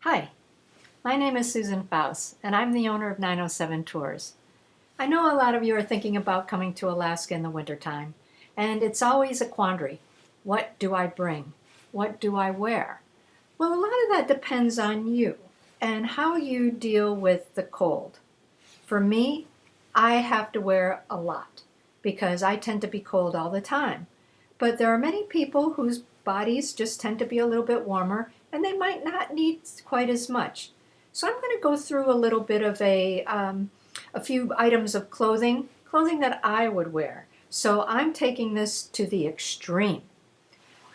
Hi, my name is Susan Faust, and I'm the owner of 907 Tours. I know a lot of you are thinking about coming to Alaska in the wintertime, and it's always a quandary. What do I bring? What do I wear? Well, a lot of that depends on you and how you deal with the cold. For me, I have to wear a lot because I tend to be cold all the time. But there are many people whose bodies just tend to be a little bit warmer and they might not need quite as much. So I'm going to go through a little bit of a few items of clothing that I would wear. So I'm taking this to the extreme.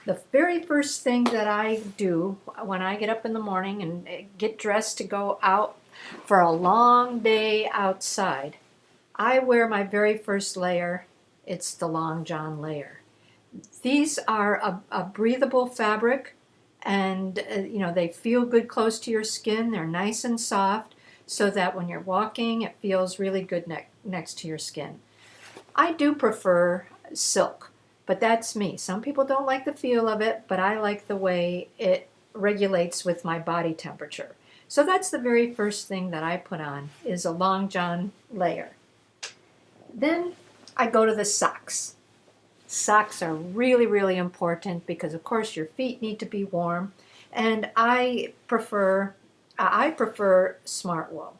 The very first thing that I do when I get up in the morning and get dressed to go out for a long day outside, I wear my very first layer. It's the long john layer. These are a breathable fabric, and they feel good close to your skin. They're nice and soft so that when you're walking it feels really good next to your skin. I do prefer silk, but that's me. Some people don't like the feel of it, but I like the way it regulates with my body temperature. So that's the very first thing that I put on is a long john layer. Then I go to the socks. Socks are really, really important because, of course, your feet need to be warm, and I prefer smart wool.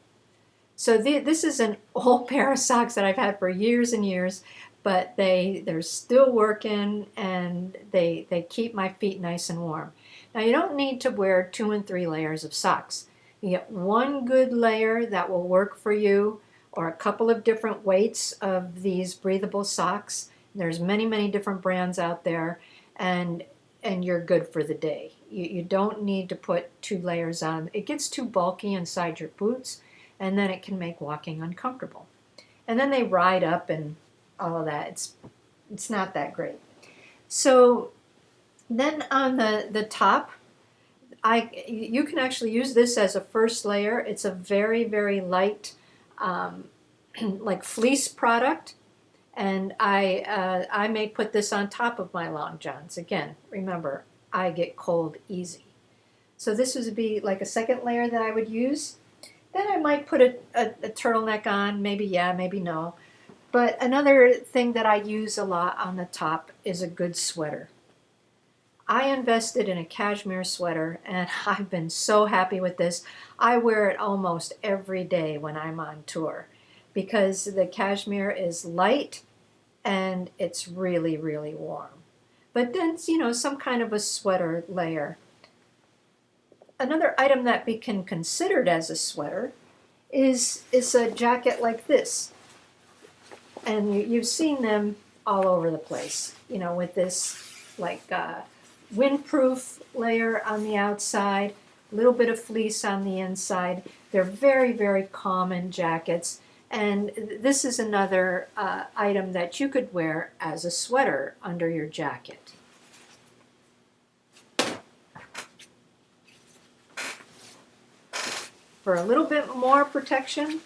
So this is an old pair of socks that I've had for years and years, but they're still working, and they keep my feet nice and warm. Now, you don't need to wear 2 and 3 layers of socks. You get one good layer that will work for you, or a couple of different weights of these breathable socks. There's many, many different brands out there, and you're good for the day. You don't need to put 2 layers on. It gets too bulky inside your boots, and then it can make walking uncomfortable. And then they ride up and all of that. It's not that great. So then on the top, you can actually use this as a first layer. It's a very, very light, like fleece product. And I may put this on top of my long johns. Again, remember, I get cold easy. So this would be like a second layer that I would use. Then I might put a turtleneck on, maybe yeah, maybe no. But another thing that I use a lot on the top is a good sweater. I invested in a cashmere sweater, and I've been so happy with this. I wear it almost every day when I'm on tour, because the cashmere is light and it's really, really warm. But then, some kind of a sweater layer. Another item that we can consider as a sweater is a jacket like this. And you've seen them all over the place, with this like windproof layer on the outside, a little bit of fleece on the inside. They're very, very common jackets. And this is another item that you could wear as a sweater under your jacket. For a little bit more protection,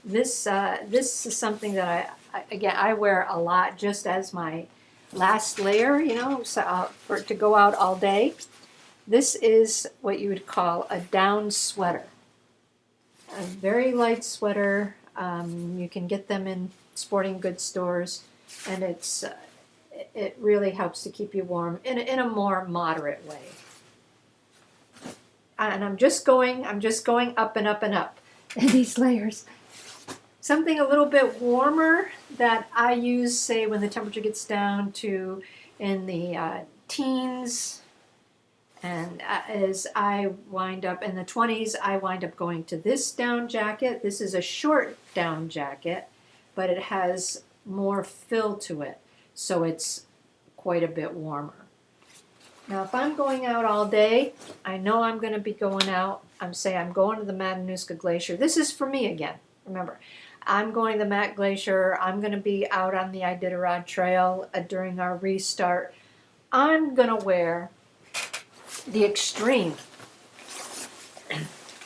this is something that I wear a lot just as my last layer, to go out all day. This is what you would call a down sweater. A very light sweater. You can get them in sporting goods stores, and it really helps to keep you warm in a more moderate way. And I'm just going up and up and up in these layers. Something a little bit warmer that I use, say, when the temperature gets down to in the teens, and as I wind up in the 20s, I wind up going to this down jacket. This is a short down jacket, but it has more fill to it, so it's quite a bit warmer. Now, if I'm going out all day, I know I'm going to be going out. I'm going to the Matanuska Glacier. This is for me again. Remember, I'm going to the Mat Glacier. I'm going to be out on the Iditarod Trail during our restart. I'm going to wear the extreme.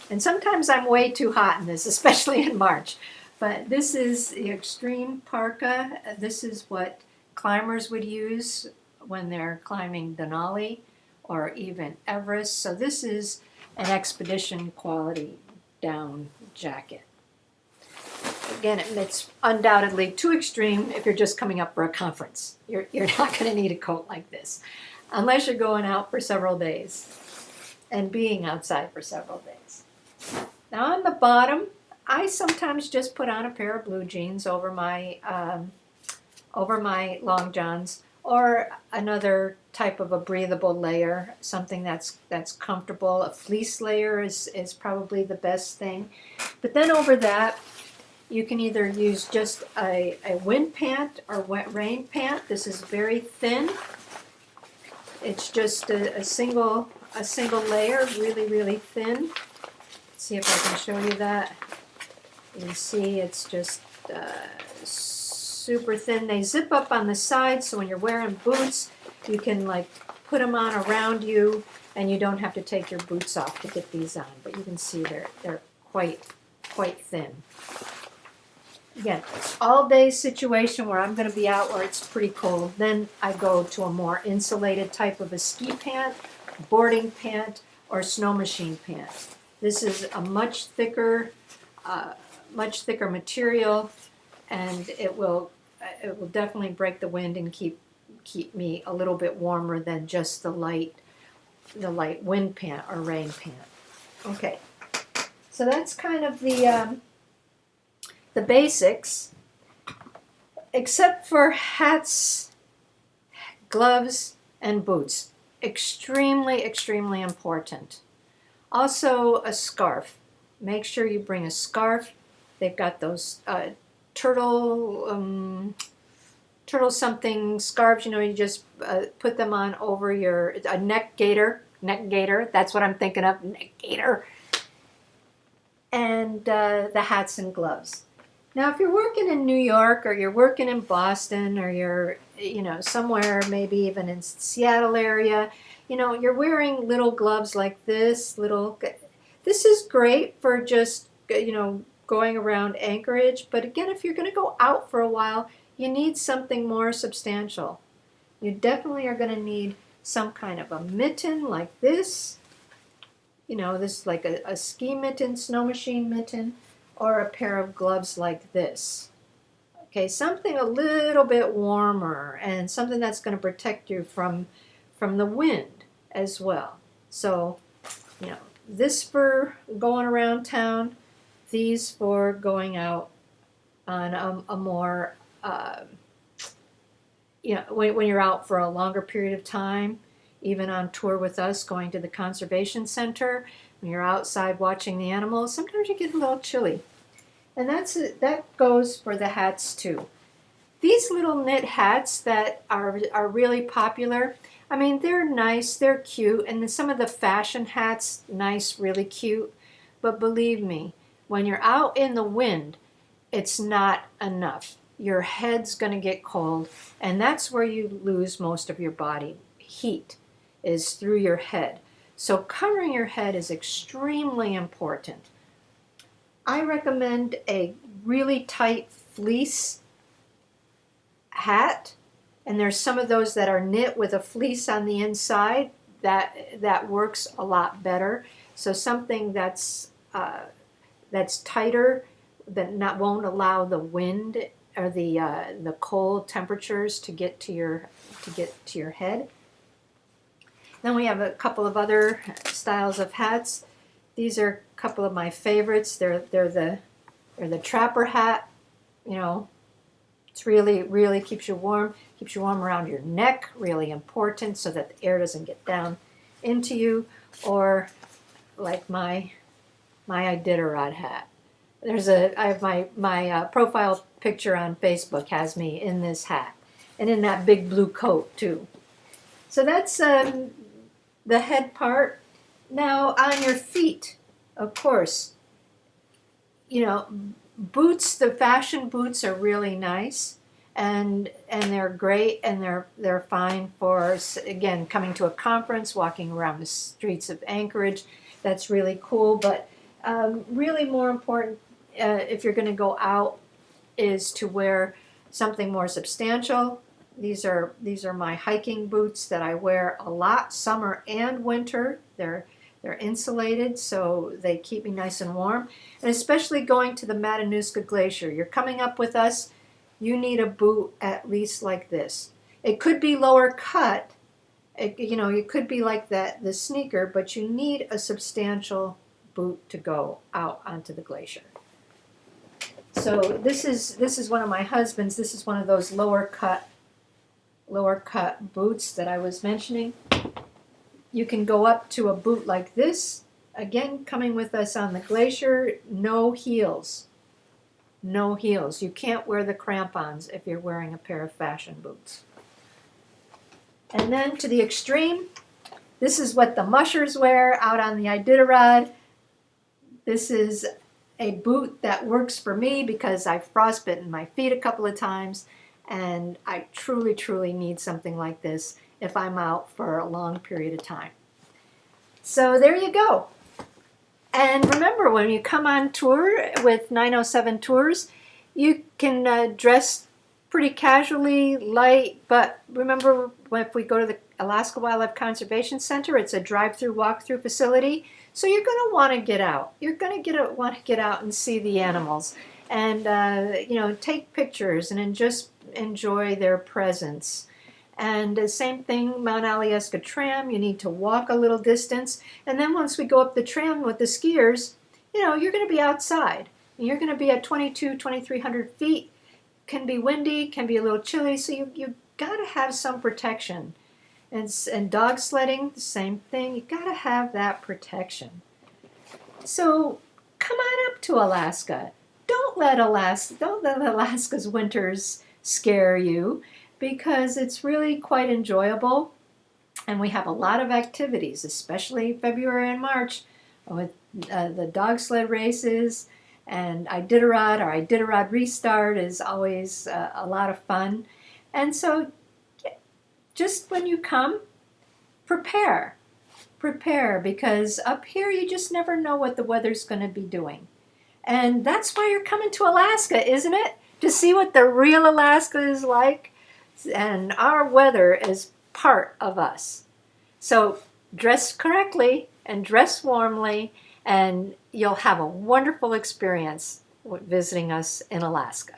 And sometimes I'm way too hot in this, especially in March. But this is the extreme parka. This is what climbers would use when they're climbing Denali or even Everest. So this is an expedition quality down jacket. Again, it's undoubtedly too extreme if you're just coming up for a conference. You're not going to need a coat like this unless you're going out for several days and being outside for several days. Now on the bottom, I sometimes just put on a pair of blue jeans over my long johns, or another type of a breathable layer, something that's comfortable. A fleece layer is probably the best thing. But then over that, you can either use just a wind pant or wet rain pant. This is very thin. It's just a single layer, really, really thin. Let's see if I can show you that. You can see it's just super thin. They zip up on the side, so when you're wearing boots, you can like put them on around you, and you don't have to take your boots off to get these on. But you can see they're quite thin. Again, all day situation where I'm going to be out where it's pretty cold. Then I go to a more insulated type of a ski pant, boarding pant, or snow machine pant. This is a much thicker material, and it will definitely break the wind and keep me a little bit warmer than just the light wind pant or rain pant. Okay, so that's kind of the basics, except for hats, gloves, and boots. Extremely, extremely important. Also, a scarf. Make sure you bring a scarf. They've got those turtle something scarves. You know, you just put them on over a neck gaiter. That's what I'm thinking of. Neck gaiter. And the hats and gloves. Now, if you're working in New York, or you're working in Boston, or you're, somewhere maybe even in Seattle area, you're wearing little gloves like this. This is great for just, going around Anchorage. But again, if you're going to go out for a while, you need something more substantial. You definitely are going to need some kind of a mitten like this. This is like a ski mitten, snow machine mitten, or a pair of gloves like this. Okay, something a little bit warmer, and something that's going to protect you from the wind as well. So, this for going around town, these for going out on a more, when you're out for a longer period of time, even on tour with us, going to the conservation center, when you're outside watching the animals, sometimes you get a little chilly. And that goes for the hats too. These little knit hats that are really popular, I mean, they're nice, they're cute, and then some of the fashion hats, nice, really cute. But believe me, when you're out in the wind, it's not enough. Your head's going to get cold, and that's where you lose most of your body heat, is through your head. So covering your head is extremely important. I recommend a really tight fleece hat, and there's some of those that are knit with a fleece on the inside. That works a lot better. So something that's tighter, that won't allow the wind or the cold temperatures to get to your head. Then we have a couple of other styles of hats. These are a couple of my favorites. They're the trapper hat. It's really keeps you warm. Keeps you warm around your neck. Really important, so that the air doesn't get down into you. Or like my Iditarod hat. I have my profile picture on Facebook has me in this hat, and in that big blue coat too. So that's the head part. Now on your feet, of course, boots. The fashion boots are really nice, and they're great, and they're fine for, again, coming to a conference, walking around the streets of Anchorage. That's really cool. But really more important, if you're going to go out, is to wear something more substantial. These are my hiking boots that I wear a lot, summer and winter. They're They're insulated, so they keep me nice and warm. And especially going to the Matanuska Glacier. You're coming up with us, you need a boot at least like this. It could be lower cut. It could be like the sneaker, but you need a substantial boot to go out onto the glacier. So this is one of my husband's. This is one of those lower cut boots that I was mentioning. You can go up to a boot like this. Again, coming with us on the glacier, no heels. No heels. You can't wear the crampons if you're wearing a pair of fashion boots. And then to the extreme, this is what the mushers wear out on the Iditarod. This is a boot that works for me because I've frostbitten my feet a couple of times, and I truly, truly need something like this if I'm out for a long period of time. So there you go. And remember, when you come on tour with 907 Tours, you can dress pretty casually, light, but remember, if we go to the Alaska Wildlife Conservation Center, it's a drive-through, walk-through facility, so you're going to want to get out. You're going to want to get out and see the animals, and take pictures and just enjoy their presence. And the same thing, Mount Alyeska Tram, you need to walk a little distance, and then once we go up the tram with the skiers, you're going to be outside. You're going to be at 2,300 feet. Can be windy, can be a little chilly, so you got to have some protection. And dog sledding, the same thing. You got to have that protection. So come on up to Alaska. Don't let Alaska's winters scare you, because it's really quite enjoyable, and we have a lot of activities, especially February and March, with the dog sled races. And our Iditarod Restart is always a lot of fun. And so just when you come, prepare, because up here you just never know what the weather's going to be doing. And that's why you're coming to Alaska, isn't it? To see what the real Alaska is like. And our weather is part of us. So dress correctly and dress warmly, and you'll have a wonderful experience visiting us in Alaska.